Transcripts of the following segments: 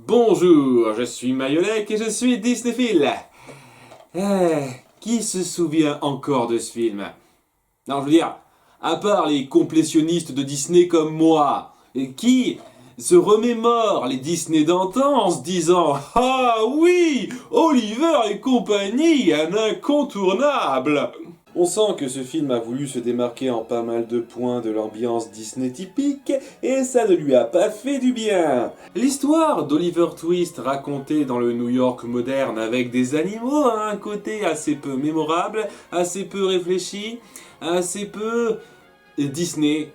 Bonjour, je suis Mayolek et je suis Disneyphile. Qui se souvient encore de ce film? Non, je veux dire, à part les complétionnistes de Disney comme moi, qui se remémore les Disney d'antan en se disant « Ah oui, Oliver et compagnie, un incontournable !» On sent que ce film a voulu se démarquer en pas mal de points de l'ambiance Disney typique, et ça ne lui a pas fait du bien. L'histoire d'Oliver Twist racontée dans le New York moderne avec des animaux a un côté assez peu mémorable, assez peu réfléchi, assez peu Disney.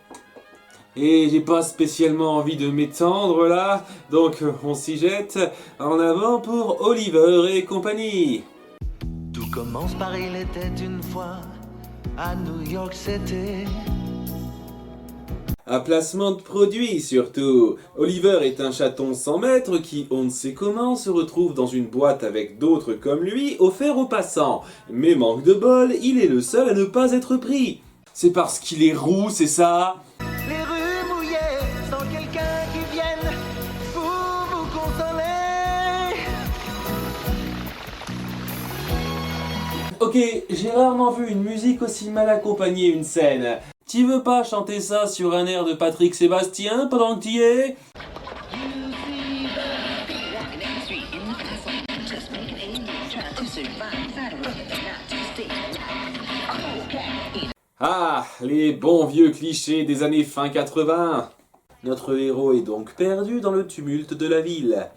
Et j'ai pas spécialement envie de m'étendre là, donc on s'y jette. En avant pour Oliver et compagnie. Tout commence par il était une fois à New York City. Un placement de produit surtout. Oliver est un chaton sans maître qui, on ne sait comment, se retrouve dans une boîte avec d'autres comme lui, offert aux passants. Mais manque de bol, il est le seul à ne pas être pris. C'est parce qu'il est roux, c'est ça? Les rues mouillées sans quelqu'un qui vienne pour vous consoler. Ok, j'ai rarement vu une musique aussi mal accompagner une scène. Tu veux pas chanter ça sur un air de Patrick Sébastien pendant que t'y es? Ah, les bons vieux clichés des années fin 80. Notre héros est donc perdu dans le tumulte de la ville.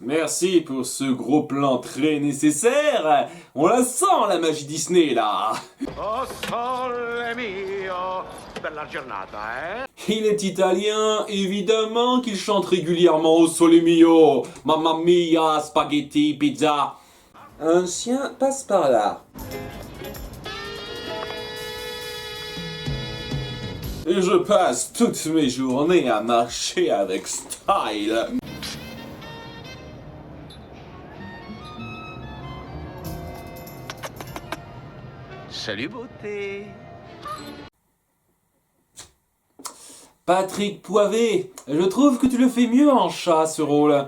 Merci pour ce gros plan très nécessaire. On la sent la magie Disney là. Oh sole mio, bella giornata, Il est italien, évidemment qu'il chante régulièrement au Sole Mio. Mamma mia, spaghetti, pizza. Un chien passe par là. Et je passe toutes mes journées à marcher avec style. Salut beauté. Patrick Poivet, je trouve que tu le fais mieux en chat ce rôle.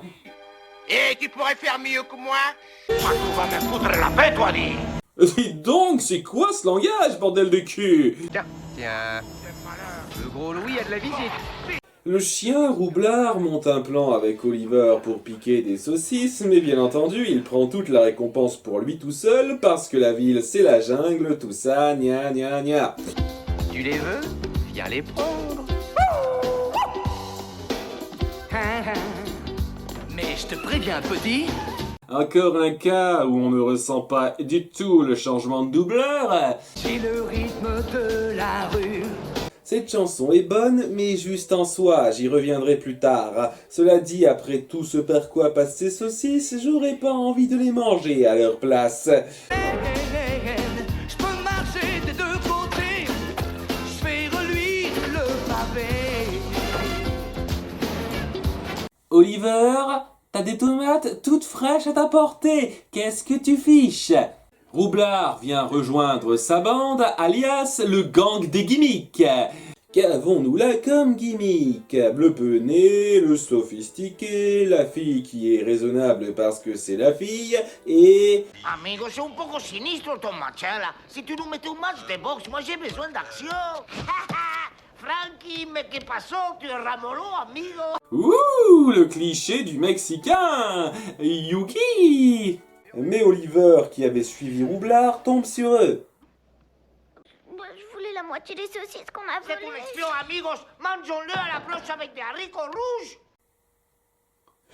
Et tu pourrais faire mieux que moi? Moi, tu vas me foutre la paix, toi, dis! Dis donc, c'est quoi ce langage, bordel de cul? Tiens, le gros Louis a de la visite. Le chien roublard monte un plan avec Oliver pour piquer des saucisses, mais bien entendu, il prend toute la récompense pour lui tout seul, parce que la ville c'est la jungle, tout ça, gna gna gna. Tu les veux? Viens les prendre. Mais je te préviens, petit. Encore un cas où on ne ressent pas du tout le changement de doubleur. C'est le rythme de la rue. Cette chanson est bonne, mais juste en soi, j'y reviendrai plus tard. Cela dit, après tout ce par quoi passent ces saucisses, j'aurais pas envie de les manger à leur place. Je peux marcher des deux côtés. Je fais reluire le pavé. Oliver, t'as des tomates toutes fraîches à t'apporter. Qu'est-ce que tu fiches? Roublard vient rejoindre sa bande, alias le gang des gimmicks. Qu'avons-nous là comme gimmick? Le pené, le sophistiqué, la fille qui est raisonnable parce que c'est la fille, et... Amigo, c'est un poco sinistro ton machin là. Si tu nous mettais un match de boxe, moi j'ai besoin d'action. Frankie, mais que pasó? Tu es ramolo, amigo. Ouh, le cliché du Mexicain, Yuki. Mais Oliver, qui avait suivi Roublard, tombe sur eux. Je voulais la moitié des saucisses qu'on a C'est une volées. espion, amigos. Mangeons-le à la planche avec des haricots rouges.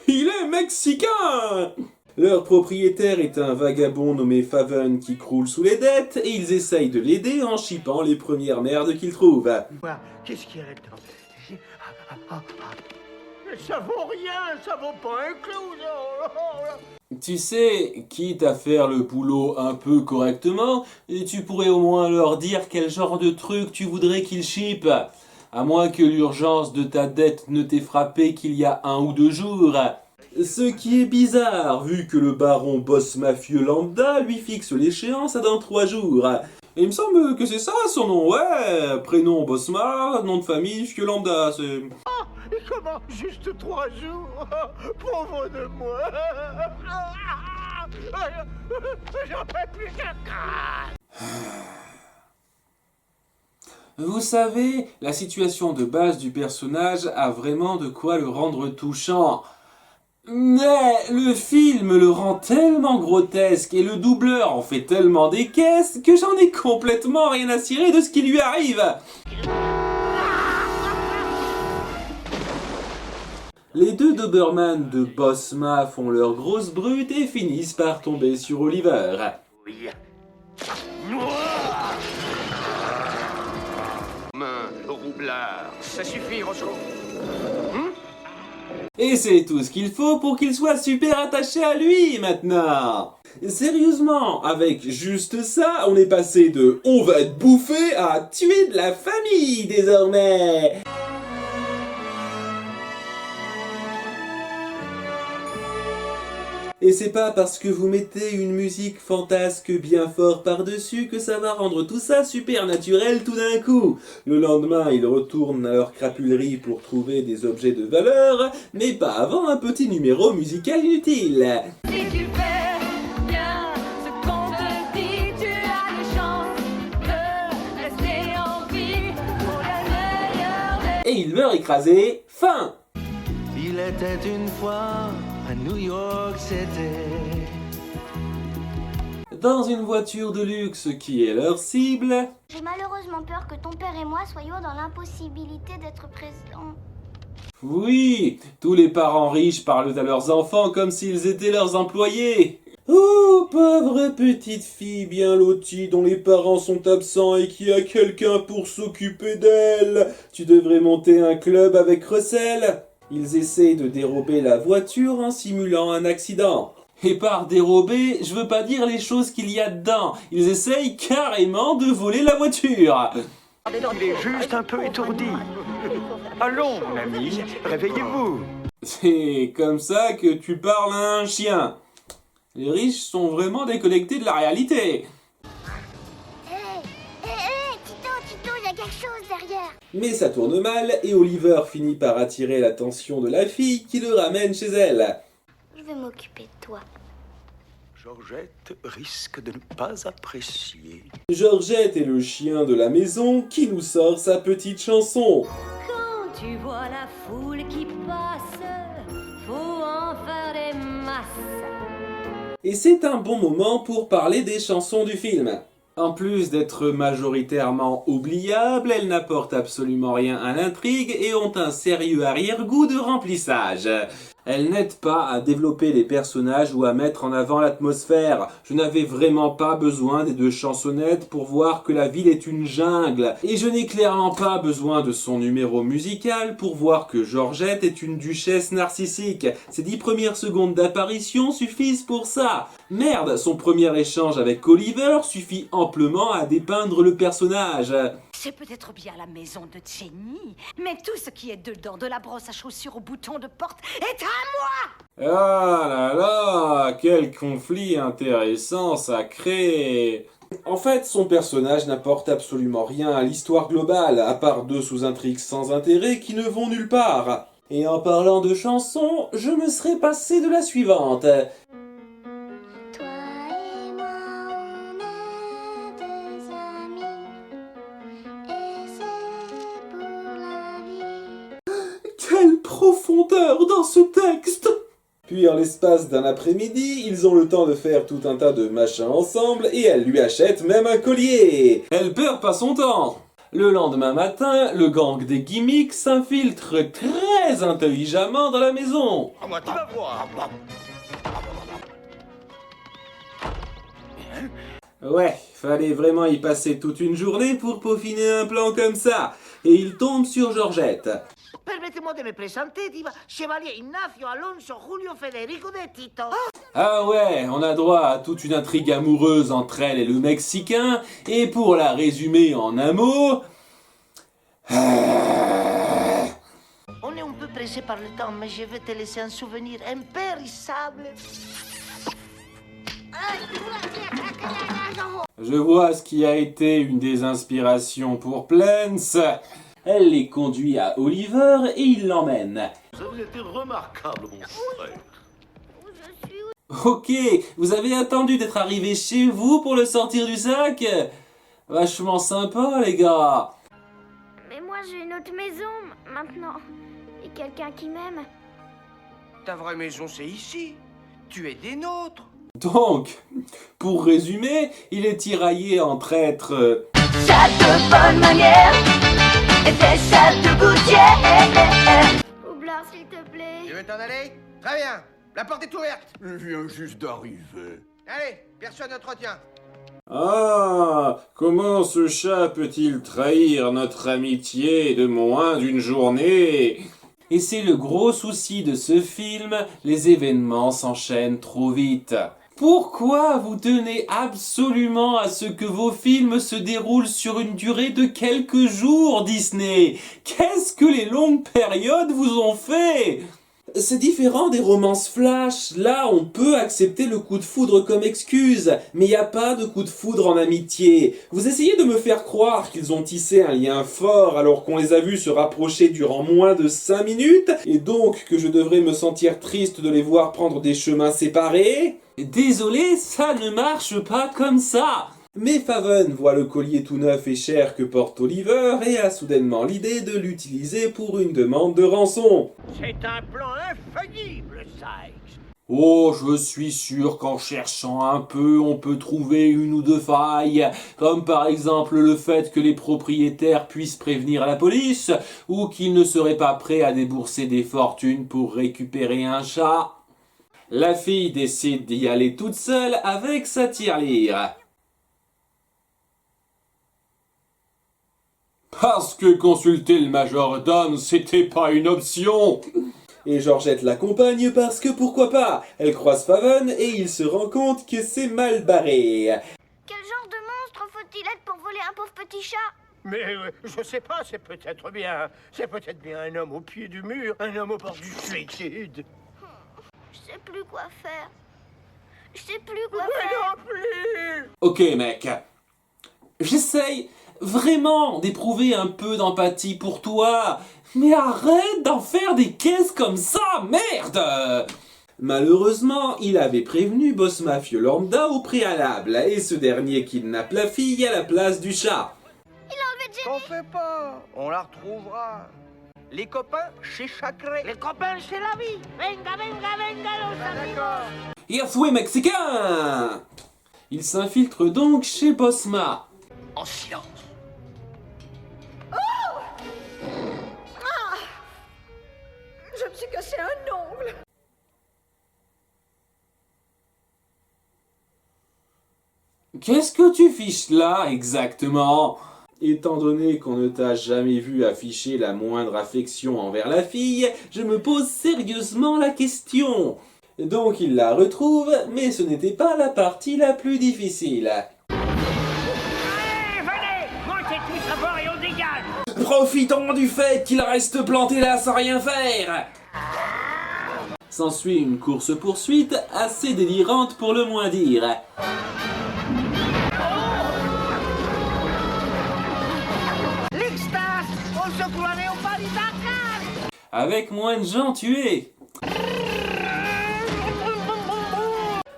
Il est Mexicain! Leur propriétaire est un vagabond nommé Faven qui croule sous les dettes et ils essayent de l'aider en chipant les premières merdes qu'ils trouvent. Qu'est-ce qu'il y a là-dedans? Ça vaut rien, ça vaut pas un clou. Tu sais, quitte à faire le boulot un peu correctement, tu pourrais au moins leur dire quel genre de truc tu voudrais qu'ils chipent. À moins que l'urgence de ta dette ne t'ait frappé qu'il y a 1 ou 2 jours. Ce qui est bizarre, vu que le baron boss mafieux lambda lui fixe l'échéance à dans 3 jours. Et il me semble que c'est ça son nom, ouais. Prénom Bosma, nom de famille Vieux Lambda, c'est... Et comment juste 3 jours? Pauvre de moi. J'en peux plus de grâce. Vous savez, la situation de base du personnage a vraiment de quoi le rendre touchant. Mais le film le rend tellement grotesque et le doubleur en fait tellement des caisses que j'en ai complètement rien à cirer de ce qui lui arrive. Les deux Doberman de Bosma font leur grosse brute et finissent par tomber sur Oliver. Oui. Main, roublard. Ça suffit, Roscoe. Et c'est tout ce qu'il faut pour qu'il soit super attaché à lui maintenant. Sérieusement, avec juste ça, on est passé de on va être bouffé à tuer de la famille désormais. Et c'est pas parce que vous mettez une musique fantasque bien fort par-dessus que ça va rendre tout ça super naturel tout d'un coup. Le lendemain, ils retournent à leur crapulerie pour trouver des objets de valeur, mais pas avant un petit numéro musical inutile. Si tu fais bien ce qu'on te dit, tu as les chances de rester en vie pour le meilleur des... Et il meurt écrasé, fin. Il était une fois à New York, c'était. Dans une voiture de luxe qui est leur cible. J'ai malheureusement peur que ton père et moi soyons dans l'impossibilité d'être présents. Oui, tous les parents riches parlent à leurs enfants comme s'ils étaient leurs employés. Oh, pauvre petite fille bien lotie dont les parents sont absents et qui a quelqu'un pour s'occuper d'elle. Tu devrais monter un club avec Russell. Ils essaient de dérober la voiture en simulant un accident. Et par dérober, je veux pas dire les choses qu'il y a dedans. Ils essayent carrément de voler la voiture. Il est juste un peu étourdi. Allons, mon ami, réveillez-vous. C'est comme ça que tu parles à un chien. Les riches sont vraiment déconnectés de la réalité. Tito, il y a quelque chose derrière. Mais ça tourne mal et Oliver finit par attirer l'attention de la fille qui le ramène chez elle. Je vais m'occuper de toi. Georgette risque de ne pas apprécier. Georgette est le chien de la maison qui nous sort sa petite chanson. Quand tu vois la foule qui passe, faut en faire des masses. Et c'est un bon moment pour parler des chansons du film. En plus d'être majoritairement oubliables, elles n'apportent absolument rien à l'intrigue et ont un sérieux arrière-goût de remplissage. Elles n'aident pas à développer les personnages ou à mettre en avant l'atmosphère. Je n'avais vraiment pas besoin des deux chansonnettes pour voir que la ville est une jungle. Et je n'ai clairement pas besoin de son numéro musical pour voir que Georgette est une duchesse narcissique. Ses 10 premières secondes d'apparition suffisent pour ça. Merde, son premier échange avec Oliver suffit amplement à dépeindre le personnage. C'est peut-être bien la maison de Jenny, mais tout ce qui est dedans, de la brosse à chaussures au bouton de porte, est à moi! Ah là là, quel conflit intéressant ça crée. En fait, son personnage n'apporte absolument rien à l'histoire globale, à part deux sous-intrigues sans intérêt qui ne vont nulle part. Et en parlant de chansons, je me serais passé de la suivante. Toi et moi, on est des amis. Et c'est pour la vie. Quelle profondeur dans ce texte! Puis en l'espace d'un après-midi, ils ont le temps de faire tout un tas de machins ensemble et elle lui achète même un collier. Elle perd pas son temps. Le lendemain matin, le gang des gimmicks s'infiltre très intelligemment dans la maison. Tu vas voir. Ouais, fallait vraiment y passer toute une journée pour peaufiner un plan comme ça. Et il tombe sur Georgette. Permettez-moi de me présenter, diva. Chevalier Ignacio Alonso Julio Federico de Tito. Ah ouais, on a droit à toute une intrigue amoureuse entre elle et le Mexicain, et pour la résumer en un mot... On est un peu pressé par le temps, mais je vais te laisser un souvenir impérissable. Je vois ce qui a été une des inspirations pour Plants. Elle les conduit à Oliver et il l'emmène. Vous avez été remarquable, mon frère. Ok, vous avez attendu d'être arrivé chez vous pour le sortir du sac? Vachement sympa, les gars. Mais moi j'ai une autre maison maintenant. Et quelqu'un qui m'aime. Ta vraie maison, c'est ici. Tu es des nôtres. Donc, pour résumer, il est tiraillé entre être... Chat de bonne manière et des chats de gouttière. Oublard, s'il te plaît. Tu veux t'en aller? Très bien. La porte est ouverte. Il vient juste d'arriver. Allez, personne n'entretient. Ah, comment ce chat peut-il trahir notre amitié de moins d'une journée? Et c'est le gros souci de ce film, les événements s'enchaînent trop vite. Pourquoi vous tenez absolument à ce que vos films se déroulent sur une durée de quelques jours, Disney? Qu'est-ce que les longues périodes vous ont fait? C'est différent des romances flash. Là, on peut accepter le coup de foudre comme excuse, mais il n'y a pas de coup de foudre en amitié. Vous essayez de me faire croire qu'ils ont tissé un lien fort alors qu'on les a vus se rapprocher durant moins de 5 minutes, et donc que je devrais me sentir triste de les voir prendre des chemins séparés? Désolé, ça ne marche pas comme ça. Mais Faven voit le collier tout neuf et cher que porte Oliver et a soudainement l'idée de l'utiliser pour une demande de rançon. C'est un plan infaillible, Sykes. Oh, je suis sûr qu'en cherchant un peu, on peut trouver une ou deux failles, comme par exemple le fait que les propriétaires puissent prévenir la police, ou qu'ils ne seraient pas prêts à débourser des fortunes pour récupérer un chat. La fille décide d'y aller toute seule avec sa tirelire. Parce que consulter le majordome, c'était pas une option. Et Georgette l'accompagne parce que pourquoi pas. Elle croise Faven et il se rend compte que c'est mal barré. Quel genre de monstre faut-il être pour voler un pauvre petit chat? Mais je sais pas, c'est peut-être bien un homme au pied du mur, un homme au bord du suicide. Je sais plus quoi faire. Je sais plus quoi Mais faire. non plus. Ok mec, j'essaye vraiment d'éprouver un peu d'empathie pour toi, mais arrête d'en faire des caisses comme ça, merde! Malheureusement, il avait prévenu Boss Mafieux Lambda au préalable, et ce dernier kidnappe la fille à la place du chat. T'en fais pas. On la retrouvera. Les copains chez Chacré. Les copains, c'est la vie. Venga, venga, venga, los amigos. Yes, oui, mexicain! Il s'infiltre donc chez Bossma. En silence. Je me suis cassé un ongle. Qu'est-ce que tu fiches là, exactement? Étant donné qu'on ne t'a jamais vu afficher la moindre affection envers la fille, je me pose sérieusement la question. Donc il la retrouve, mais ce n'était pas la partie la plus difficile. Allez, venez, montez tous à bord et on dégage. Profitons du fait qu'il reste planté là sans rien faire. S'ensuit une course-poursuite assez délirante pour le moins dire. L'extase, on se croirait au Paris Dakar. Avec moins de gens tués.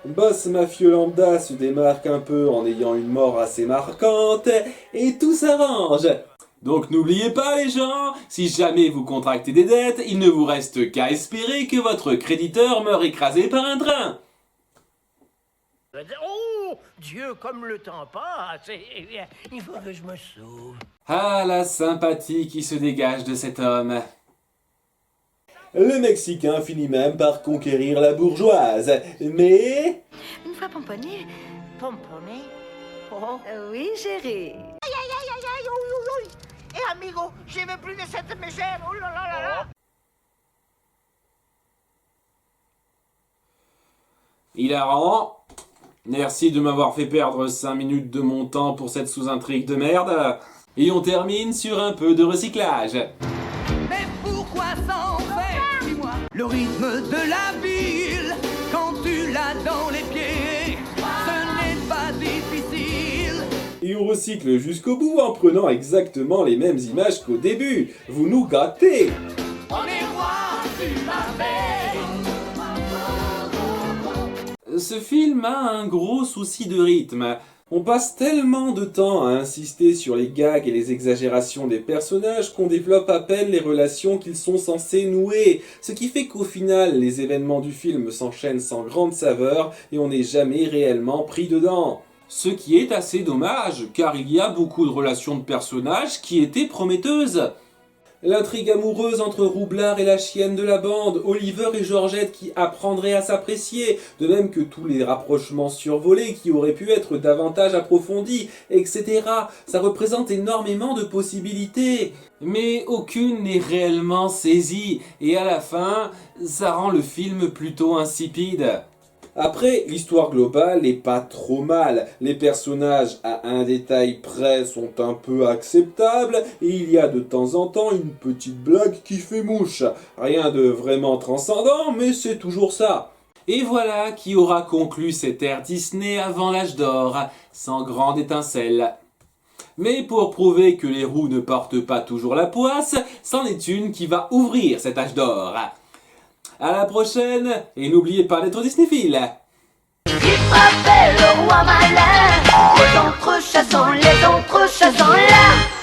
Boss Mafieux Lambda se démarque un peu en ayant une mort assez marquante et tout s'arrange. Donc n'oubliez pas les gens, si jamais vous contractez des dettes, il ne vous reste qu'à espérer que votre créditeur meure écrasé par un train. Oh, Dieu, comme le temps passe. Il faut que je me sauve. Ah, la sympathie qui se dégage de cet homme. Le Mexicain finit même par conquérir la bourgeoise, mais... Une fois pomponné. Pomponné. Oh. Oui, chérie. Aïe, aïe, aïe, aïe, aïe, ouï, ouï, ouï. Eh, amigo, je veux plus de cette mégère. Oh là là là là. Hilarant. Merci de m'avoir fait perdre 5 minutes de mon temps pour cette sous-intrigue de merde. Et on termine sur un peu de recyclage. Mais pourquoi s'en faire, dis-moi? Le rythme de la ville, quand tu l'as dans les pieds. recycle jusqu'au bout en prenant exactement les mêmes images qu'au début. Vous nous gâtez. On est roi du Marvel. Ce film a un gros souci de rythme. On passe tellement de temps à insister sur les gags et les exagérations des personnages qu'on développe à peine les relations qu'ils sont censés nouer. Ce qui fait qu'au final, les événements du film s'enchaînent sans grande saveur et on n'est jamais réellement pris dedans. Ce qui est assez dommage, car il y a beaucoup de relations de personnages qui étaient prometteuses. L'intrigue amoureuse entre Roublard et la chienne de la bande, Oliver et Georgette qui apprendraient à s'apprécier, de même que tous les rapprochements survolés qui auraient pu être davantage approfondis, etc. Ça représente énormément de possibilités. Mais aucune n'est réellement saisie, et à la fin, ça rend le film plutôt insipide. Après, l'histoire globale n'est pas trop mal. Les personnages à un détail près sont un peu acceptables et il y a de temps en temps une petite blague qui fait mouche. Rien de vraiment transcendant, mais c'est toujours ça. Et voilà qui aura conclu cette ère Disney avant l'âge d'or, sans grande étincelle. Mais pour prouver que les roues ne portent pas toujours la poisse, c'en est une qui va ouvrir cet âge d'or. À la prochaine, et n'oubliez pas d'être Disneyphile. Il frappait le roi malin, les autres chassant là.